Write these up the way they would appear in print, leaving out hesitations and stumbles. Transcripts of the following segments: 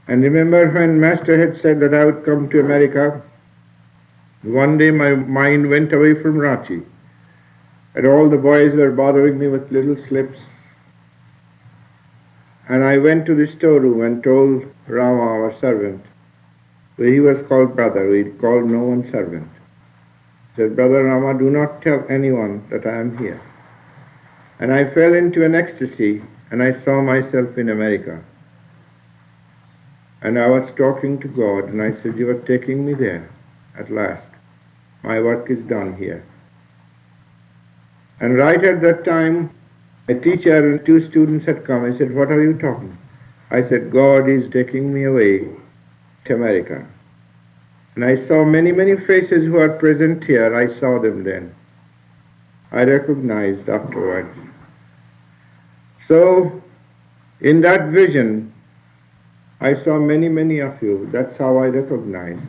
And remember when Master had said that I would come to America, one day my mind went away from Ranchi, and all the boys were bothering me with little slips. And I went to the storeroom and told Rama, our servant, he was called brother, we called no one servant. He said, Brother Rama, do not tell anyone that I am here. And I fell into an ecstasy, and I saw myself in America. And I was talking to God, and I said, you are taking me there at last. My work is done here. And right at that time, a teacher and two students had come. I said, what are you talking? I said, God is taking me away to America. And I saw many, many faces who are present here. I saw them then. I recognized afterwards. So, in that vision, I saw many, many of you. That's how I recognized.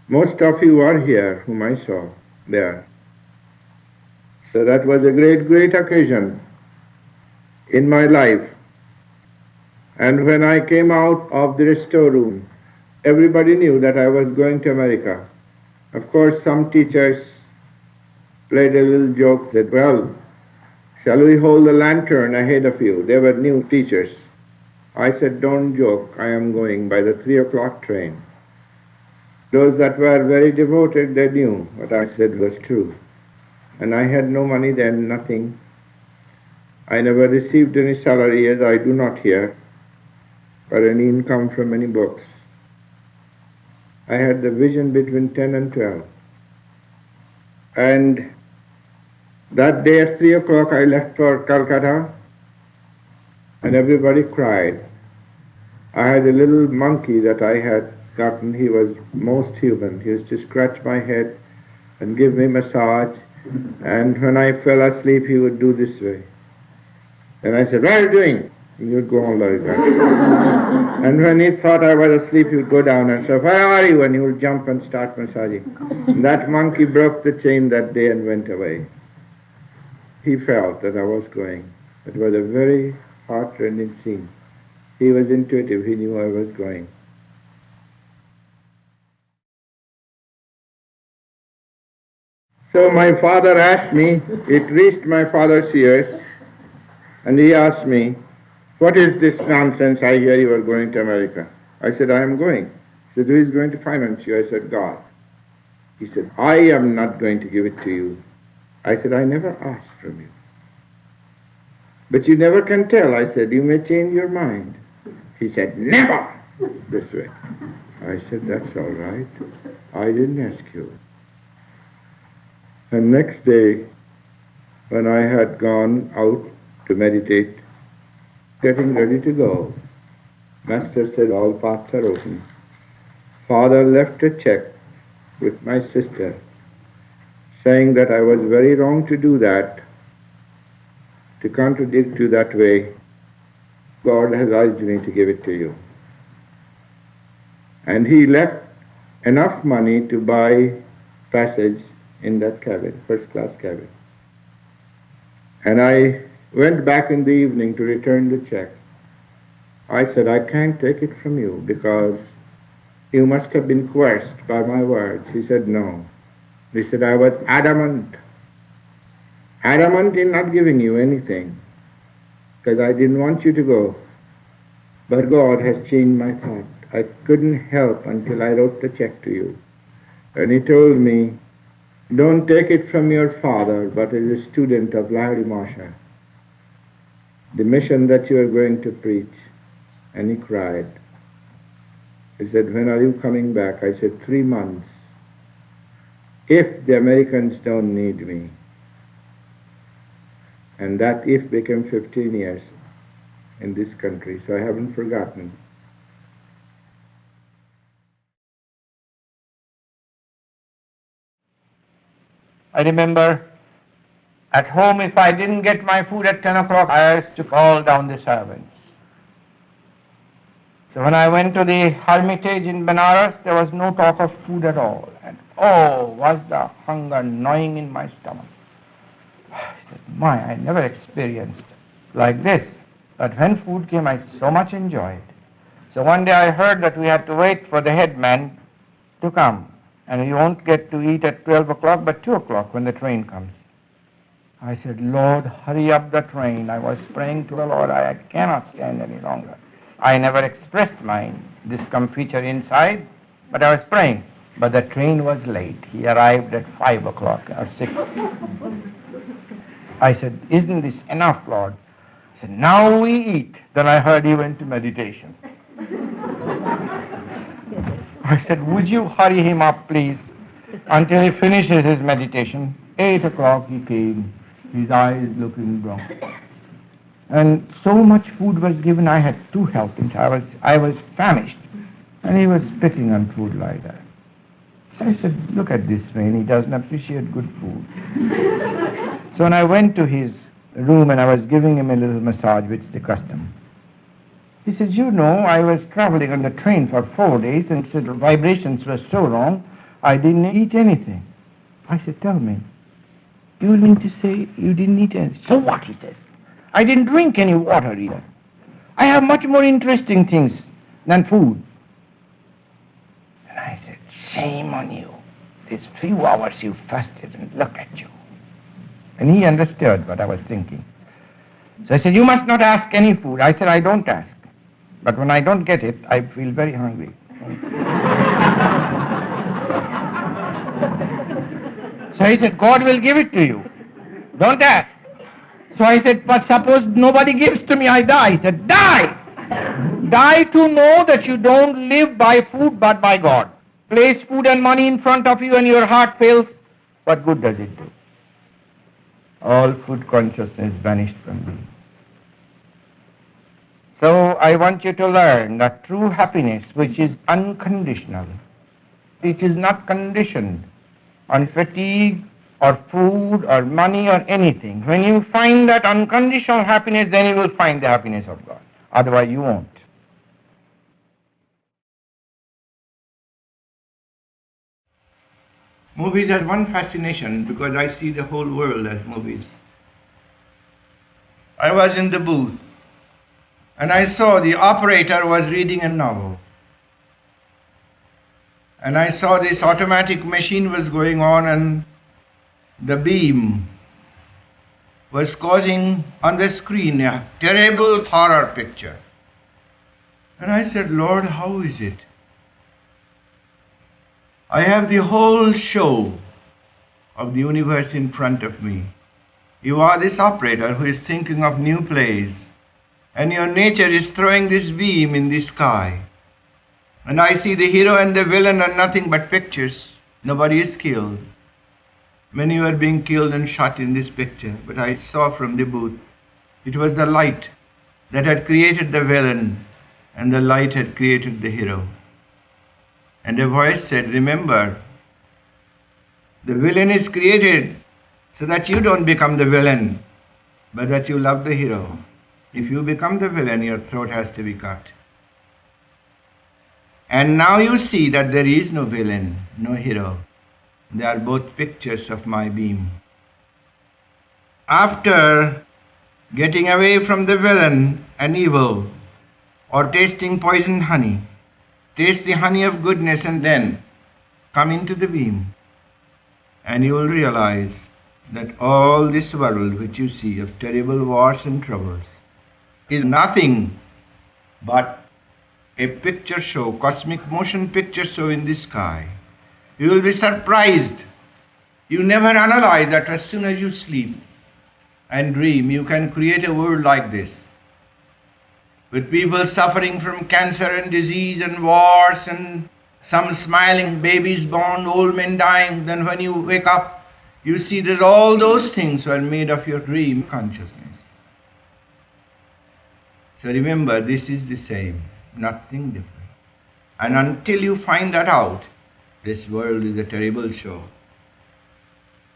Most of you are here, whom I saw there. So that was a great, great occasion in my life. And when I came out of the storeroom, everybody knew that I was going to America. Of course, some teachers played a little joke that, well, shall we hold the lantern ahead of you? They were new teachers. I said, don't joke, I am going by the 3 o'clock train. Those that were very devoted, they knew what I said was true. And I had no money then, nothing. I never received any salary, as I do not here, or any income from any books. I had the vision between 10 and 12. And that day at 3 o'clock I left for Calcutta, and everybody cried. I had a little monkey that I had gotten. He was most human. He used to scratch my head and give me massage, and when I fell asleep he would do this way. And I said, what are you doing? He would go on like that. And when he thought I was asleep, he would go down and say, where are you? And he would jump and start massaging. And that monkey broke the chain that day and went away. He felt that I was going. It was a very heart-rending scene. He was intuitive. He knew I was going. So my father asked me, it reached my father's ears, and he asked me, what is this nonsense? I hear you are going to America. I said, I am going. He said, who is going to finance you? I said, God. He said, I am not going to give it to you. I said, I never asked from you. But you never can tell. I said, you may change your mind. He said, never! This way. I said, that's all right. I didn't ask you. And next day, when I had gone out to meditate, getting ready to go, Master said, all paths are open. Father left a check with my sister, saying that I was very wrong to do that, to contradict you that way. God has urged me to give it to you. And he left enough money to buy passage in that cabin, first-class cabin. And I went back in the evening to return the check. I said, I can't take it from you because you must have been coerced by my words. He said, no. He said, I was adamant in not giving you anything because I didn't want you to go. But God has changed my thought. I couldn't help until I wrote the check to you. And he told me, don't take it from your father, but as a student of Lahiri Masha, the mission that you are going to preach. And he cried. He said, when are you coming back? I said, 3 months. If the Americans don't need me. And that if became 15 years in this country, so I haven't forgotten. I remember at home, if I didn't get my food at 10 o'clock, I used to call down the servants. So when I went to the hermitage in Benares, there was no talk of food at all. And oh, was the hunger gnawing in my stomach. I said, I never experienced like this. But when food came, I so much enjoyed. So one day I heard that we had to wait for the headman to come. And you won't get to eat at 12 o'clock, but 2 o'clock when the train comes. I said, Lord, hurry up the train. I was praying to the Lord, I cannot stand any longer. I never expressed my discomfiture inside, but I was praying. But the train was late. He arrived at 5 o'clock or 6. I said, isn't this enough, Lord? He said, now we eat. Then I heard he went to meditation. I said, would you hurry him up, please, until he finishes his meditation? 8 o'clock he came, his eyes looking brown. And so much food was given, I had 2 helpings. I was famished. And he was picking on food like that. So I said, look at this man, he doesn't appreciate good food. So when I went to his room and I was giving him a little massage, which is the custom, he said, you know, I was traveling on the train for 4 days and said the vibrations were so wrong, I didn't eat anything. I said, tell me, you mean to say you didn't eat anything? So what, he says. I didn't drink any water either. I have much more interesting things than food. And I said, shame on you. These few hours you fasted and look at you. And he understood what I was thinking. So I said, you must not ask any food. I said, I don't ask. But when I don't get it, I feel very hungry. So he said, God will give it to you. Don't ask. So I said, but suppose nobody gives to me, I die. He said, die! Die to know that you don't live by food but by God. Place food and money in front of you and your heart fails. What good does it do? All food consciousness vanished from me. So I want you to learn that true happiness, which is unconditional, it is not conditioned on fatigue or food or money or anything. When you find that unconditional happiness, then you will find the happiness of God. Otherwise you won't. Movies has one fascination because I see the whole world as movies. I was in the booth and I saw the operator was reading a novel. And I saw this automatic machine was going on and the beam was causing on the screen a terrible horror picture. And I said, Lord, how is it? I have the whole show of the universe in front of me. You are this operator who is thinking of new plays, and your nature is throwing this beam in the sky. And I see the hero and the villain are nothing but pictures. Nobody is killed. Many were being killed and shot in this picture, but I saw from the booth, it was the light that had created the villain, and the light had created the hero. And a voice said, remember, the villain is created so that you don't become the villain, but that you love the hero. If you become the villain, your throat has to be cut. And now you see that there is no villain, no hero. They are both pictures of my beam. After getting away from the villain and evil, or tasting poisoned honey, taste the honey of goodness and then come into the beam. And you will realize that all this world which you see of terrible wars and troubles is nothing but a picture show, cosmic motion picture show in the sky. You will be surprised. You never analyze that as soon as you sleep and dream, you can create a world like this, with people suffering from cancer and disease and wars and some smiling babies born, old men dying. Then when you wake up, you see that all those things were made of your dream consciousness. So remember, this is the same, nothing different. And until you find that out, this world is a terrible show.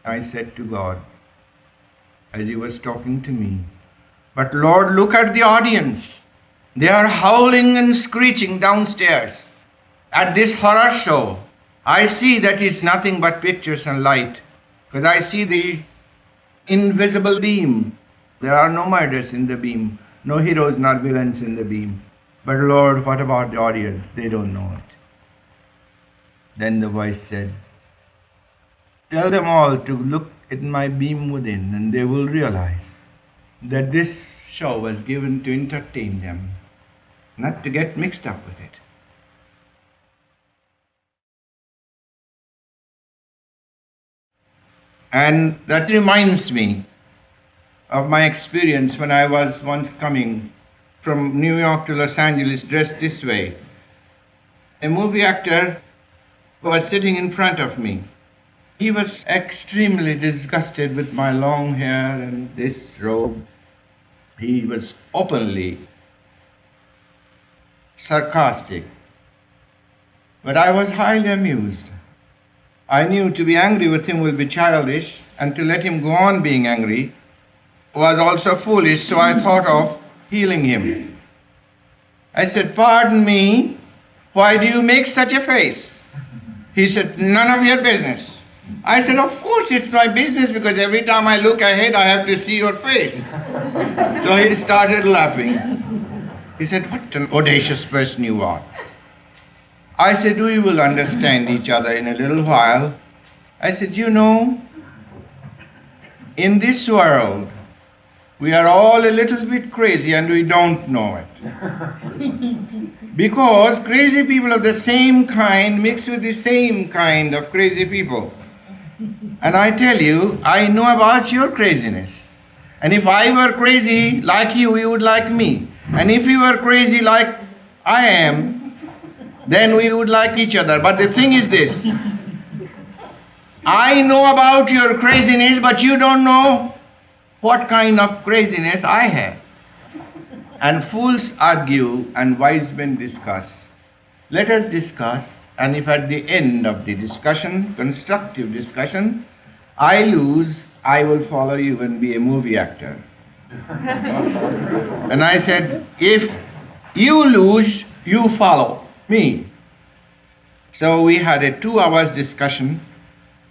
I said to God, as He was talking to me, but Lord, look at the audience. They are howling and screeching downstairs at this horror show. I see that it's nothing but pictures and light, because I see the invisible beam. There are no murders in the beam, no heroes nor villains in the beam. But Lord, what about the audience? They don't know it. Then the voice said, tell them all to look at my beam within, and they will realize that this show was given to entertain them, not to get mixed up with it. And that reminds me of my experience when I was once coming from New York to Los Angeles dressed this way. A movie actor was sitting in front of me. He was extremely disgusted with my long hair and this robe. He was openly sarcastic. But I was highly amused. I knew to be angry with him would be childish, and to let him go on being angry was also foolish, so I thought of healing him. I said, pardon me, why do you make such a face? He said, none of your business. I said, of course it's my business, because every time I look ahead I have to see your face. So he started laughing. He said, what an audacious person you are. I said, we will understand each other in a little while. I said, you know, in this world, we are all a little bit crazy and we don't know it. Because crazy people of the same kind mix with the same kind of crazy people. And I tell you, I know about your craziness. And if I were crazy like you would like me. And if you were crazy like I am, then we would like each other. But the thing is this, I know about your craziness, but you don't know what kind of craziness I have. And fools argue and wise men discuss. Let us discuss, and if at the end of the discussion, constructive discussion, I lose, I will follow you and be a movie actor. And I said, if you lose, you follow me. So we had a 2 hours discussion,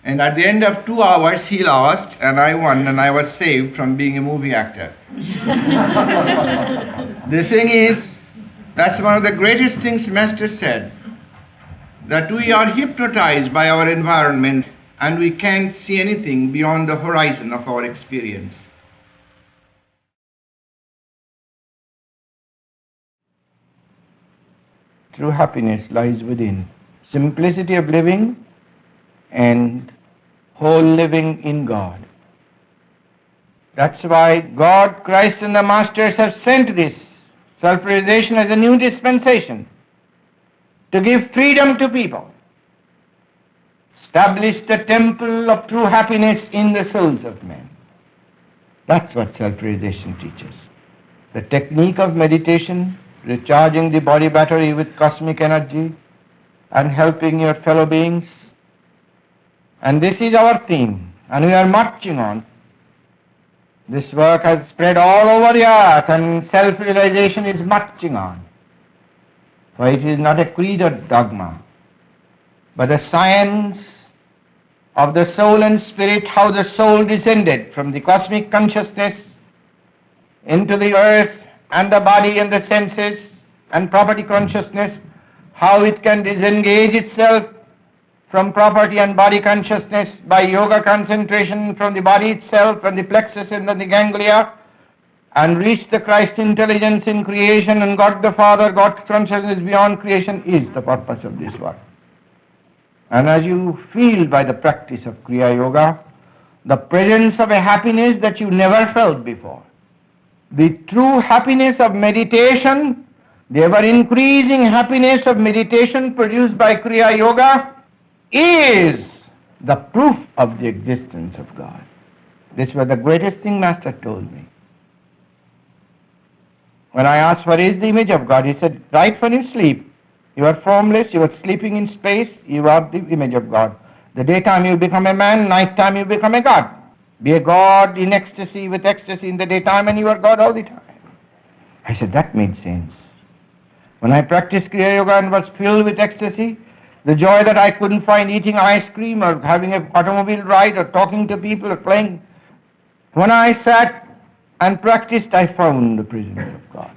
and at the end of 2 hours he lost and I won, and I was saved from being a movie actor. The thing is, that's one of the greatest things Master said, that we are hypnotized by our environment and we can't see anything beyond the horizon of our experience. True happiness lies within. Simplicity of living and whole living in God. That's why God, Christ and the Masters have sent this self-realization as a new dispensation to give freedom to people. Establish the temple of true happiness in the souls of men. That's what self-realization teaches. The technique of meditation, recharging the body battery with cosmic energy and helping your fellow beings. And this is our theme, and we are marching on. This work has spread all over the earth, and self-realization is marching on. For it is not a creed or dogma, but the science of the soul and spirit, how the soul descended from the cosmic consciousness into the earth and the body and the senses and property consciousness, how it can disengage itself from property and body consciousness by yoga concentration from the body itself and the plexus and then the ganglia, and reach the Christ intelligence in creation and God the Father, God consciousness beyond creation is the purpose of this work. And as you feel by the practice of Kriya Yoga, the presence of a happiness that you never felt before, the true happiness of meditation, the ever-increasing happiness of meditation produced by Kriya Yoga is the proof of the existence of God. This was the greatest thing Master told me. When I asked what is the image of God, he said, right when you sleep, you are formless, you are sleeping in space, you are the image of God. The daytime you become a man, nighttime you become a God. Be a God in ecstasy with ecstasy in the daytime and you are God all the time. I said, that made sense. When I practiced Kriya Yoga and was filled with ecstasy, the joy that I couldn't find eating ice cream or having an automobile ride or talking to people or playing, when I sat and practiced, I found the presence of God.